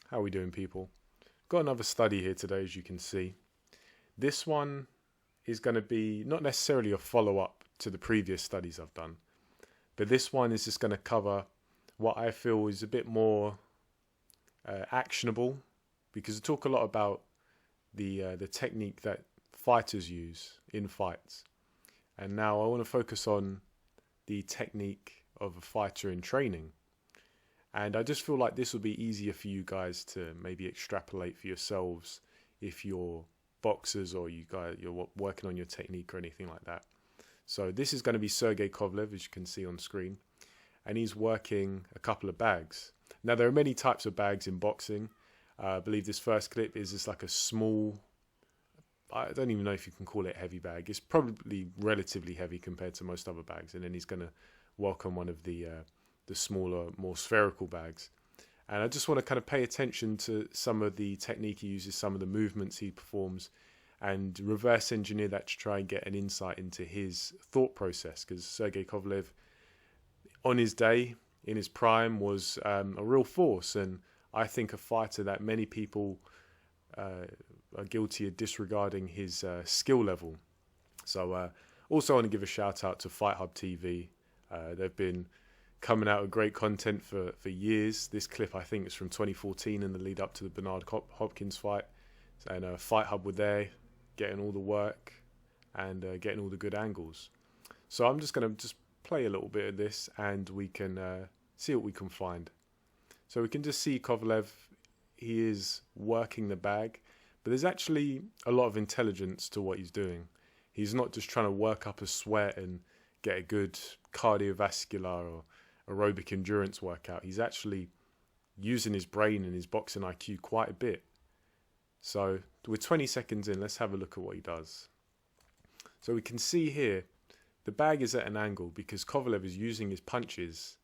How are we doing, people? Got another study here today, as you can see. This one is going to be not necessarily a follow-up to the previous studies I've done, but this one is just going to cover what I feel is a bit more actionable, because I talk a lot about the technique that fighters use in fights, and now I want to focus on the technique of a fighter in training. And I just feel like this will be easier for you guys to maybe extrapolate for yourselves if you're boxers or you're working on your technique or anything like that. So this is going to be Sergey Kovalev, as you can see on screen, and he's working a couple of bags. Now there are many types of bags in boxing. I believe this first clip is just like a small, I don't even know if you can call it heavy bag. It's probably relatively heavy compared to most other bags, and then he's going to work on one of the smaller, more spherical bags. And I just want to kind of pay attention to some of the technique he uses, some of the movements he performs, and reverse engineer that to try and get an insight into his thought process. Because Sergey Kovalev, on his day, in his prime, was a real force, and I think a fighter that many people are guilty of disregarding his skill level. So also want to give a shout out to Fight Hub TV. They've been coming out with great content for years. This clip, I think, is from 2014 in the lead up to the Bernard Hopkins fight. And Fight Hub were there, getting all the work and getting all the good angles. So I'm just going to just play a little bit of this, and we can see what we can find. So we can just see Kovalev, he is working the bag, but there's actually a lot of intelligence to what he's doing. He's not just trying to work up a sweat and get a good cardiovascular or aerobic endurance workout. He's actually using his brain and his boxing IQ quite a bit. So we're 20 seconds in. Let's have a look at what he does. So we can see here the bag is at an angle because Kovalev is using his punches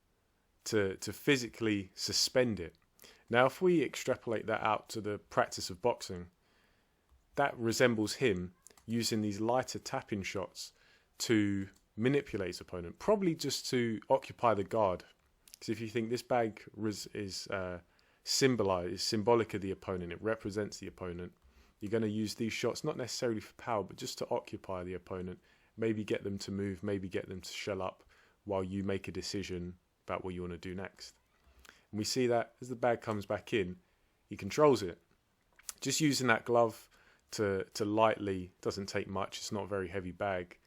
to physically suspend it. Now if we extrapolate that out to the practice of boxing, that resembles him using these lighter tapping shots to manipulate his opponent, probably just to occupy the guard. Because if you think this bag is symbolic of the opponent, it represents the opponent, you're going to use these shots not necessarily for power, but just to occupy the opponent, maybe get them to move, maybe get them to shell up while you make a decision about what you want to do next. And we see that as the bag comes back in, he controls it. Just using that glove to lightly, doesn't take much, it's not a very heavy bag,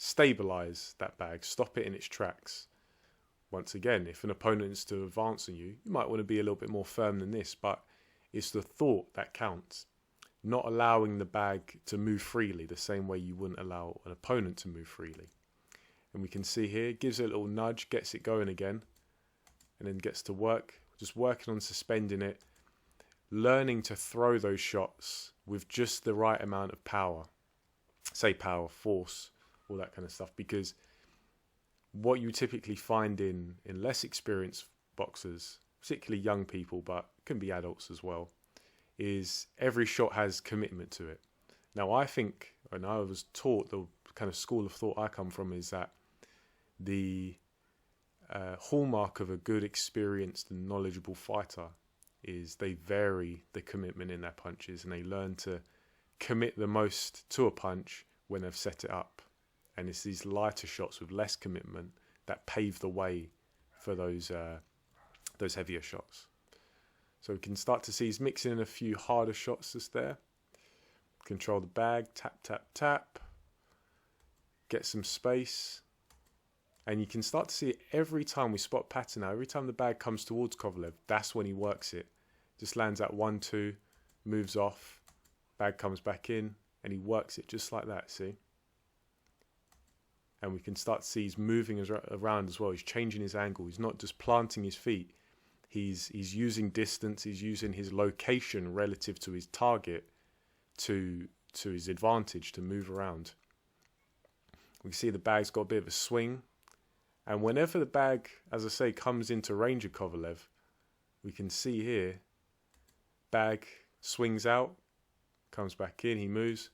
stabilize that bag, stop it in its tracks. Once again, if an opponent is to advance on you, you might want to be a little bit more firm than this, but it's the thought that counts. Not allowing the bag to move freely the same way you wouldn't allow an opponent to move freely. And we can see here, gives it a little nudge, gets it going again, and then gets to work, just working on suspending it, learning to throw those shots with just the right amount of power. Say power, force, all that kind of stuff, because what you typically find in less experienced boxers, particularly young people, but can be adults as well, is every shot has commitment to it. Now I think, and I was taught, the kind of school of thought I come from is that the hallmark of a good, experienced and knowledgeable fighter is they vary the commitment in their punches, and they learn to commit the most to a punch when they've set it up. And it's these lighter shots with less commitment that pave the way for those heavier shots. So we can start to see he's mixing in a few harder shots just there. Control the bag, tap, tap, tap. Get some space. And you can start to see it every time we spot pattern now. Every time the bag comes towards Kovalev, that's when he works it. Just lands at 1-2, moves off, bag comes back in, and he works it just like that, see? And we can start to see he's moving around as well. He's changing his angle. He's not just planting his feet. He's using distance. He's using his location relative to his target to his advantage to move around. We can see the bag's got a bit of a swing. And whenever the bag, as I say, comes into range of Kovalev, we can see here, bag swings out, comes back in, he moves,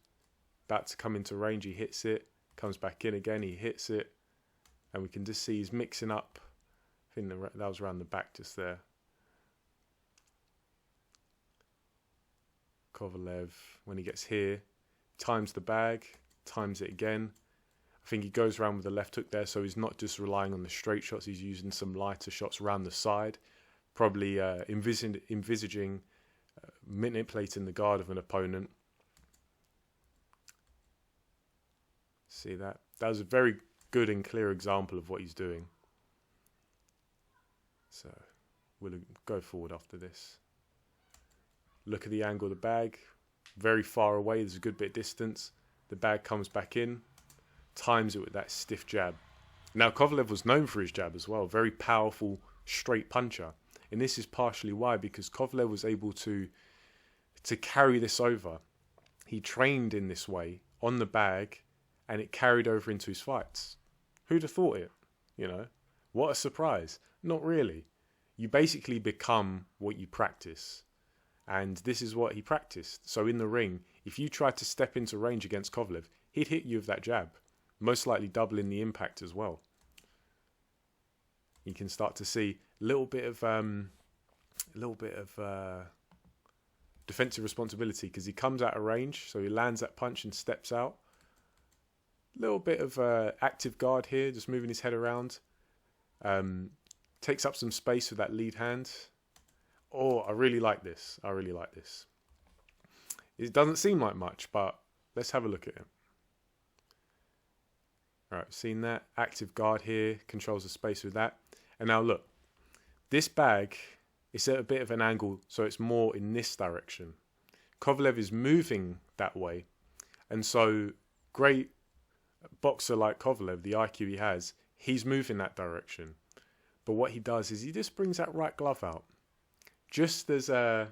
about to come into range, he hits it, comes back in again, he hits it, and we can just see he's mixing up. I think that was around the back just there. Kovalev, when he gets here, times the bag, times it again. I think he goes around with the left hook there, so he's not just relying on the straight shots, he's using some lighter shots around the side, probably envisaging manipulating the guard of an opponent. See that? That was a very good and clear example of what he's doing. So we'll go forward after this. Look at the angle of the bag. Very far away, there's a good bit of distance. The bag comes back in, times it with that stiff jab. Now Kovalev was known for his jab as well. Very powerful, straight puncher. And this is partially why, because Kovalev was able to carry this over. He trained in this way on the bag, and it carried over into his fights. Who'd have thought it? You know, what a surprise. Not really. You basically become what you practice. And this is what he practiced. So in the ring, if you tried to step into range against Kovalev, he'd hit you with that jab, most likely doubling the impact as well. You can start to see a little bit of defensive responsibility, because he comes out of range, so he lands that punch and steps out. A little bit of active guard here, just moving his head around. Takes up some space with that lead hand. Oh, I really like this. I really like this. It doesn't seem like much, but let's have a look at it. All right, seen that. Active guard here, controls the space with that. And now look, this bag is at a bit of an angle, so it's more in this direction. Kovalev is moving that way. And so, great boxer like Kovalev, the IQ he has, he's moving that direction. But what he does is he just brings that right glove out. Just as a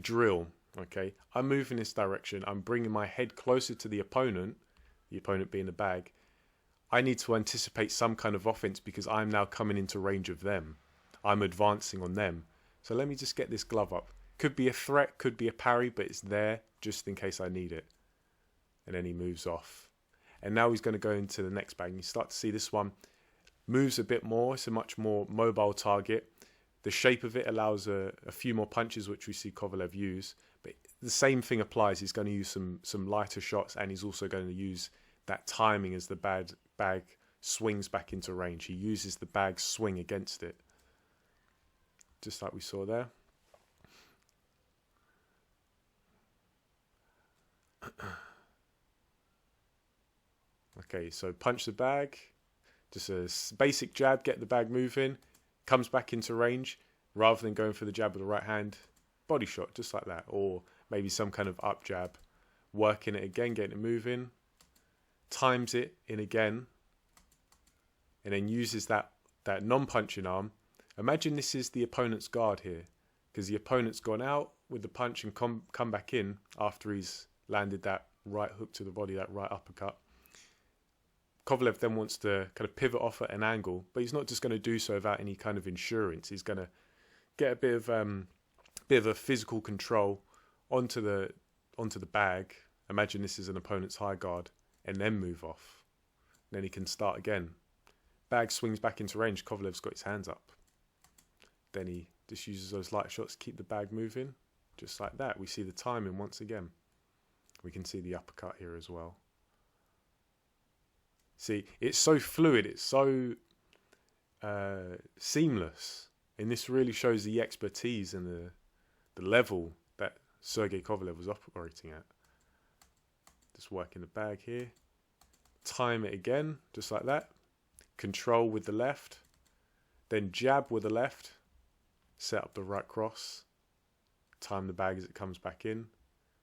drill, okay? I'm moving this direction. I'm bringing my head closer to the opponent being the bag. I need to anticipate some kind of offense because I'm now coming into range of them. I'm advancing on them. So let me just get this glove up. Could be a threat, could be a parry, but it's there just in case I need it. And then he moves off. And now he's going to go into the next bag. And you start to see this one moves a bit more. It's a much more mobile target. The shape of it allows a few more punches, which we see Kovalev use. But the same thing applies. He's going to use some lighter shots, and he's also going to use that timing as the bag swings back into range. He uses the bag swing against it, just like we saw there. Okay, so punch the bag. Just a basic jab, get the bag moving. Comes back into range, rather than going for the jab with the right hand, body shot, just like that. Or maybe some kind of up jab, working it again, getting it moving, times it in again, and then uses that non-punching arm. Imagine this is the opponent's guard here, because the opponent's gone out with the punch and come back in after he's landed that right hook to the body, that right uppercut. Kovalev then wants to kind of pivot off at an angle, but he's not just going to do so without any kind of insurance. He's going to get a bit of a physical control onto the bag. Imagine this is an opponent's high guard, and then move off. And then he can start again. Bag swings back into range. Kovalev's got his hands up. Then he just uses those light shots to keep the bag moving, just like that. We see the timing once again. We can see the uppercut here as well. See, it's so fluid, it's so seamless, and this really shows the expertise and the level that Sergey Kovalev was operating at. Just working the bag here, time it again, just like that. Control with the left, then jab with the left, set up the right cross, time the bag as it comes back in.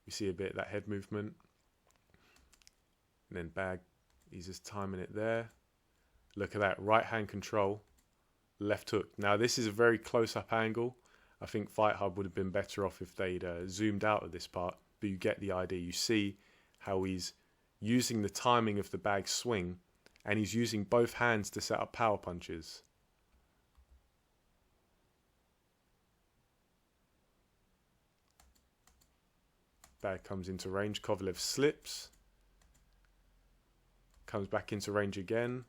We see a bit of that head movement, and then bag. He's just timing it there. Look at that, right hand control, left hook. Now this is a very close up angle. I think Fight Hub would have been better off if they'd zoomed out of this part, but you get the idea. You see how he's using the timing of the bag swing, and he's using both hands to set up power punches. Bag comes into range, Kovalev slips. Comes back into range again.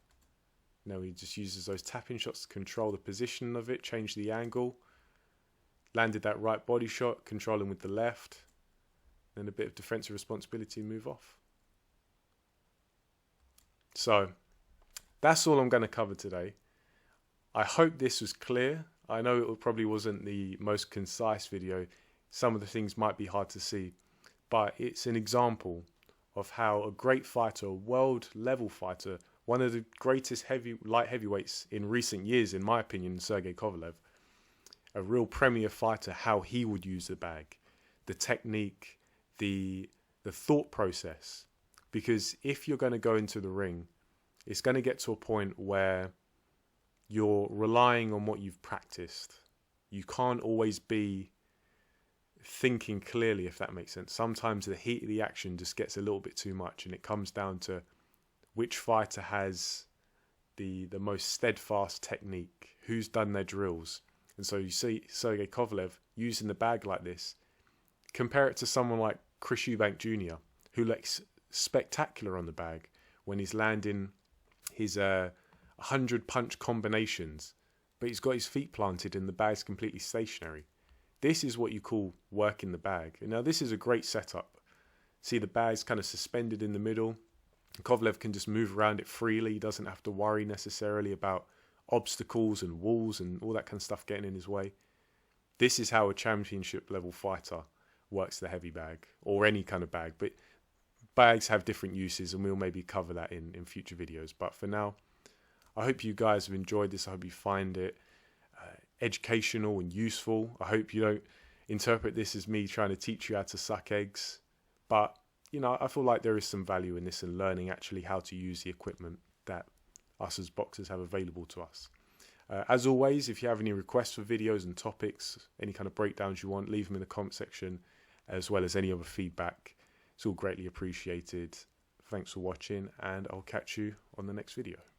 Now he just uses those tapping shots to control the position of it, change the angle. Landed that right body shot, controlling with the left. and a bit of defensive responsibility and move off. So that's all I'm going to cover today. I hope this was clear. I know it probably wasn't the most concise video. Some of the things might be hard to see, but it's an example of how a great fighter, a world level fighter, one of the greatest light heavyweights in recent years, in my opinion, Sergey Kovalev, a real premier fighter, how he would use the bag, the technique, the thought process. Because if you're going to go into the ring, it's going to get to a point where you're relying on what you've practiced. You can't always be thinking clearly, if that makes sense. Sometimes the heat of the action just gets a little bit too much, and it comes down to which fighter has the most steadfast technique, who's done their drills. And so you see Sergey Kovalev using the bag like this. Compare it to someone like Chris Eubank Jr., who looks spectacular on the bag when he's landing his 100 punch combinations, but he's got his feet planted and the bag's completely stationary. This is what you call working the bag. And now this is a great setup. See, the bag's kind of suspended in the middle. Kovalev can just move around it freely. He doesn't have to worry necessarily about obstacles and walls and all that kind of stuff getting in his way. This is how a championship level fighter works the heavy bag, or any kind of bag. But bags have different uses, and we'll maybe cover that in future videos. But for now, I hope you guys have enjoyed this. I hope you find it educational and useful. I hope you don't interpret this as me trying to teach you how to suck eggs. But, you know, I feel like there is some value in this and learning actually how to use the equipment that us as boxers have available to us. As always, if you have any requests for videos and topics, any kind of breakdowns you want, leave them in the comment section, as well as any other feedback. It's all greatly appreciated. Thanks for watching, and I'll catch you on the next video.